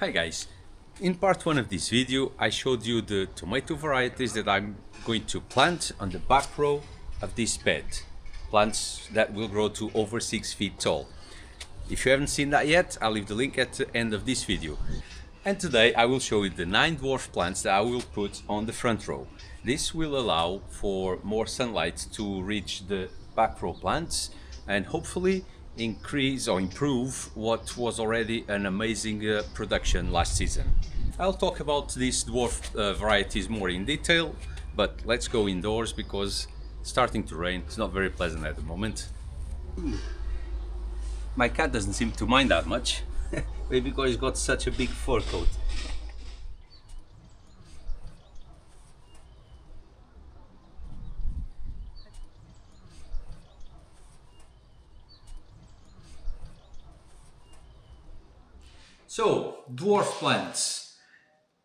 Hi guys, in part 1 of this video I showed you the tomato varieties that I'm going to plant on the back row of this bed. Plants that will grow to over 6 feet tall. If you haven't seen that yet, I'll leave the link at the end of this video. And today I will show you the 9 dwarf plants that I will put on the front row. This will allow for more sunlight to reach the back row plants and hopefully increase or improve what was already an amazing production last season. I'll talk about these dwarf varieties more in detail, but let's go indoors because it's starting to rain. It's not very pleasant at the moment. My cat doesn't seem to mind that much. Maybe because he's got such a big fur coat. So, dwarf plants.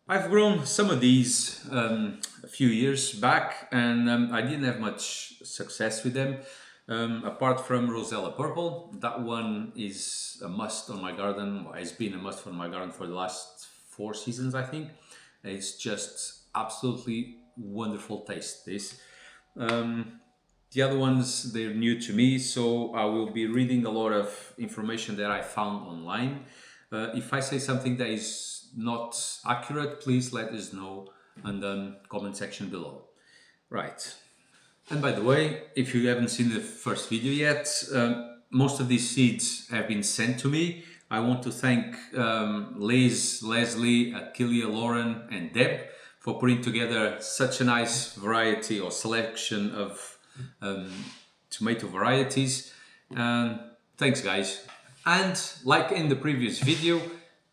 I've grown some of these a few years back and I didn't have much success with them. Apart from Rosella Purple, that one is a must on my garden. Well, it's been a must on my garden for the last 4 seasons, I think. It's just absolutely wonderful taste, this. The other ones, they're new to me, so I will be reading a lot of information that I found online. If I say something that is not accurate, please let us know in the comment section below. Right. And by the way, if you haven't seen the first video yet, most of these seeds have been sent to me. I want to thank Liz, Leslie, Akilia, Lauren and Deb for putting together such a nice variety or selection of tomato varieties. Thanks guys. And like in the previous video,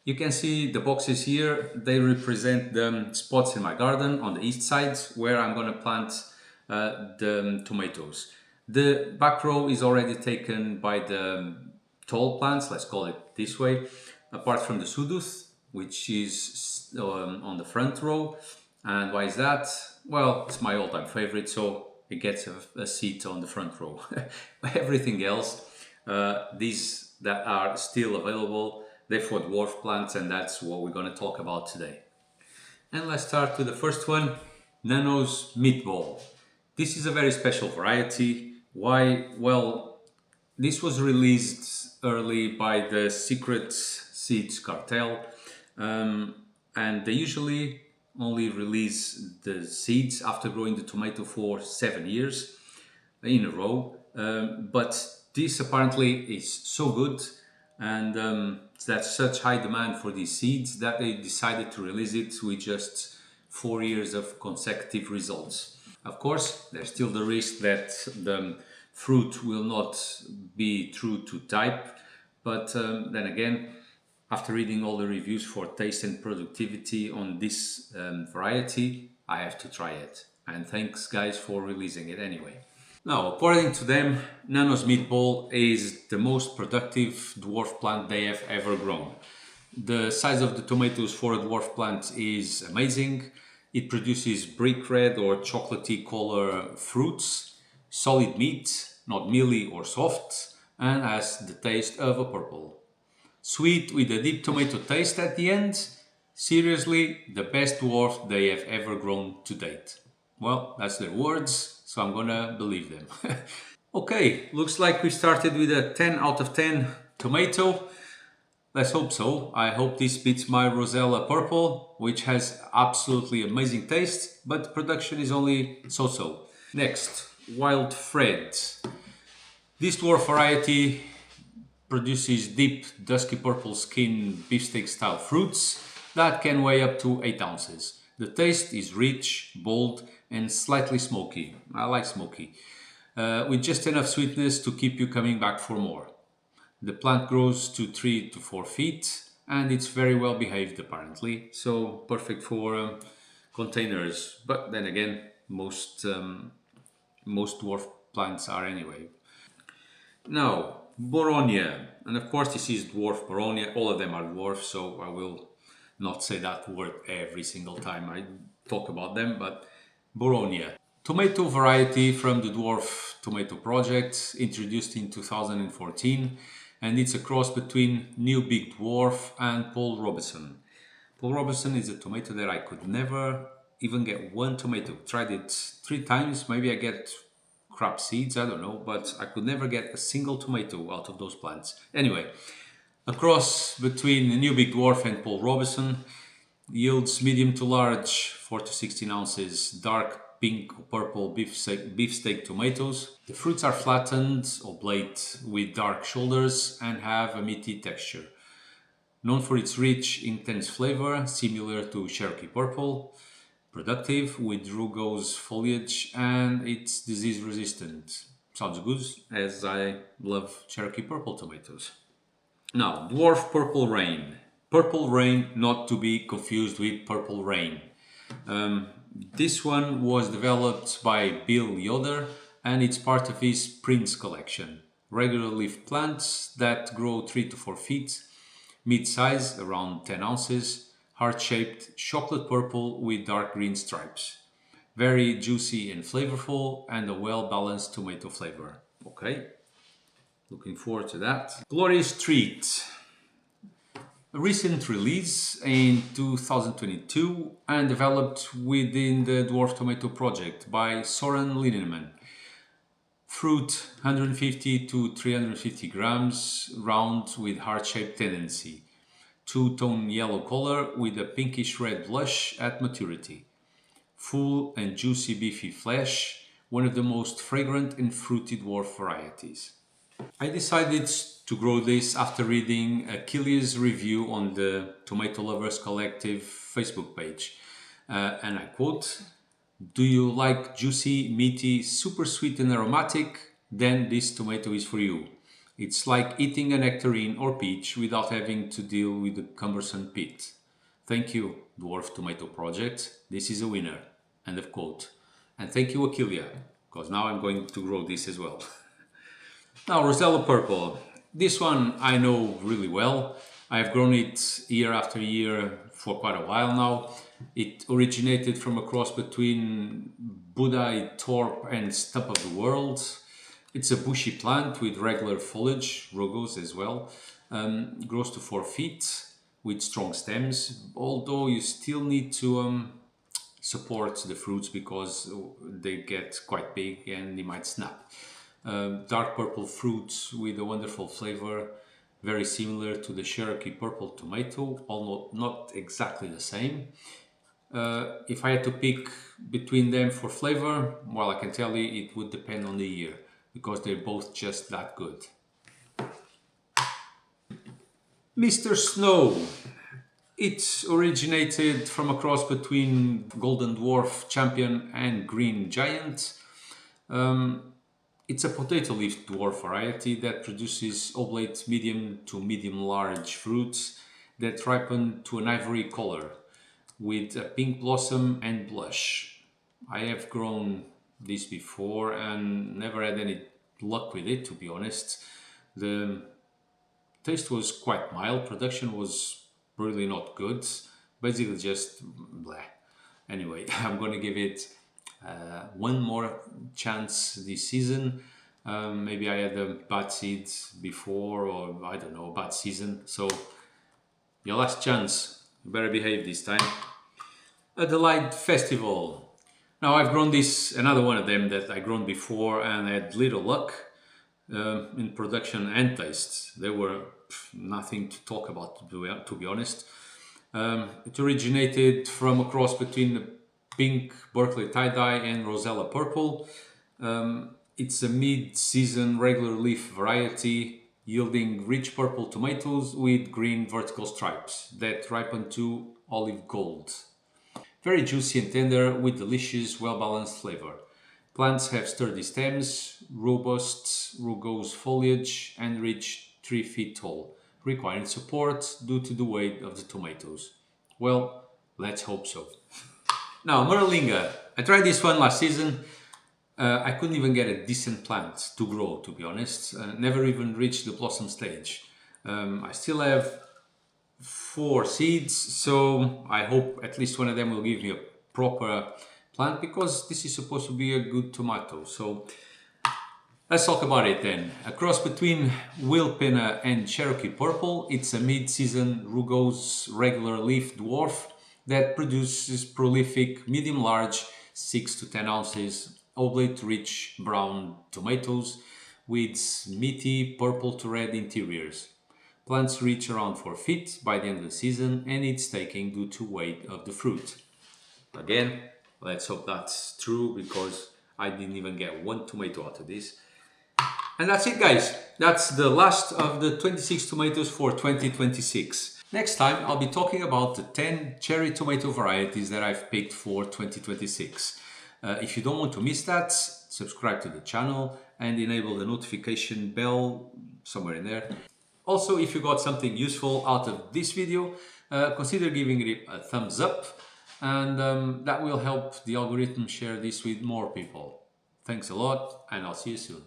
you can see the boxes here. They represent the spots in my garden on the east side where I'm going to plant the tomatoes. The back row is already taken by the tall plants, let's call it this way, apart from the suduth, which is on the front row. And why is that? Well, it's my all-time favorite, so it gets a seat on the front row. Everything else, these that are still available, they're for dwarf plants, and that's what we're going to talk about today. And let's start with the first one, Nano's Meatball. This is a very special variety. Why? Well, this was released early by the Secret Seeds cartel, and they usually only release the seeds after growing the tomato for 7 years in a row. But this apparently is so good, and that's such high demand for these seeds that they decided to release it with just 4 years of consecutive results. Of course, there's still the risk that the fruit will not be true to type, but then again, after reading all the reviews for taste and productivity on this variety, I have to try it. And thanks guys for releasing it anyway. Now, according to them, Nano's Meatball is the most productive dwarf plant they have ever grown. The size of the tomatoes for a dwarf plant is amazing. It produces brick red or chocolatey color fruits, solid meat, not mealy or soft, and has the taste of a purple. Sweet with a deep tomato taste at the end. Seriously, the best dwarf they have ever grown to date. Well, that's their words, so I'm gonna believe them. Okay, looks like we started with a 10 out of 10 tomato. Let's hope so. I hope this beats my Rosella Purple, which has absolutely amazing taste, but production is only so-so. Next, Wild Fred. This dwarf variety produces deep, dusky purple skin beefsteak style fruits that can weigh up to 8 ounces. The taste is rich, bold, and slightly smoky. I like smoky. With just enough sweetness to keep you coming back for more. The plant grows to 3 to 4 feet and it's very well behaved apparently, so perfect for containers. But then again, most dwarf plants are anyway. Now, Boronia, and of course this is dwarf Boronia. All of them are dwarf, so I will not say that word every single time I talk about them, but Boronia. Tomato variety from the Dwarf Tomato Project, introduced in 2014, and it's a cross between New Big Dwarf and Paul Robeson. Paul Robeson is a tomato that I could never even get one tomato. Tried it 3 times, maybe I get crap seeds, I don't know, but I could never get a single tomato out of those plants. Anyway, a cross between the new big dwarf and Paul Robeson yields medium to large, 4 to 16 ounces, dark pink or purple beefsteak tomatoes. The fruits are flattened, oblate, with dark shoulders and have a meaty texture. Known for its rich, intense flavor, similar to Cherokee Purple, productive with rugose foliage, and it's disease resistant. Sounds good, as I love Cherokee Purple tomatoes. Now, Dwarf Purple Rain. Purple Rain, not to be confused with Purple Rain. This one was developed by Bill Yoder and it's part of his Prince collection. Regular leaf plants that grow 3 to 4 feet, mid-size, around 10 ounces, heart-shaped, chocolate purple with dark green stripes. Very juicy and flavorful and a well-balanced tomato flavor. Okay, looking forward to that. Glorious Treat. A recent release in 2022 and developed within the Dwarf Tomato Project by Soren Linneman. Fruit 150 to 350 grams, round with heart-shaped tendency. Two-tone yellow color with a pinkish red blush at maturity. Full and juicy beefy flesh, one of the most fragrant and fruity dwarf varieties. I decided to grow this after reading Achilles' review on the Tomato Lovers Collective Facebook page. And I quote, "Do you like juicy, meaty, super sweet and aromatic? Then this tomato is for you. It's like eating a nectarine or peach without having to deal with the cumbersome pit. Thank you, Dwarf Tomato Project. This is a winner." End of quote. And thank you, Achilles, because now I'm going to grow this as well. Now, Rosella Purple. This one I know really well. I've grown it year after year for quite a while now. It originated from a cross between Budai, Torp and Stump of the World. It's a bushy plant with regular foliage, rugose as well. Grows to 4 feet with strong stems, although you still need to support the fruits because they get quite big and they might snap. Dark purple fruits with a wonderful flavor, very similar to the Cherokee Purple tomato, although not exactly the same. If I had to pick between them for flavor, well, I can tell you it would depend on the year because they're both just that good. Mr. Snow. It originated from a cross between Golden Dwarf Champion and Green Giant. It's a potato leaf dwarf variety that produces oblate medium to medium large fruits that ripen to an ivory color with a pink blossom and blush. I have grown this before and never had any luck with it, to be honest. The taste was quite mild, production was really not good, basically just bleh. Anyway, I'm going to give it one more chance this season. Maybe I had a bad seed before, or I don't know, bad season. So your last chance. You better behave this time. Adelaide Festival. Now I've grown this, another one of them that I grown before and had little luck in production and taste. They were nothing to talk about, to be honest. It originated from a cross between the pink Berkeley tie-dye and Rosella Purple. It's a mid-season regular leaf variety yielding rich purple tomatoes with green vertical stripes that ripen to olive gold. Very juicy and tender with delicious, well-balanced flavor. Plants have sturdy stems, robust rugose foliage and reach 3 feet tall, requiring support due to the weight of the tomatoes. Well, let's hope so. Now, Moralinga. I tried this one last season. I couldn't even get a decent plant to grow, to be honest. Never even reached the blossom stage. I still have 4 seeds, so I hope at least one of them will give me a proper plant because this is supposed to be a good tomato. So Let's talk about it then. A cross between Wilpena and Cherokee Purple, it's a mid-season rugose regular leaf dwarf that produces prolific medium-large 6 to 10 ounces oblate-rich brown tomatoes with meaty purple to red interiors. Plants reach around 4 feet by the end of the season and it's taking due to weight of the fruit. Again, let's hope that's true because I didn't even get one tomato out of this. And that's it, guys. That's the last of the 26 tomatoes for 2026. Next time, I'll be talking about the 10 cherry tomato varieties that I've picked for 2026. If you don't want to miss that, subscribe to the channel and enable the notification bell somewhere in there. Also, if you got something useful out of this video, consider giving it a thumbs up and that will help the algorithm share this with more people. Thanks a lot and I'll see you soon.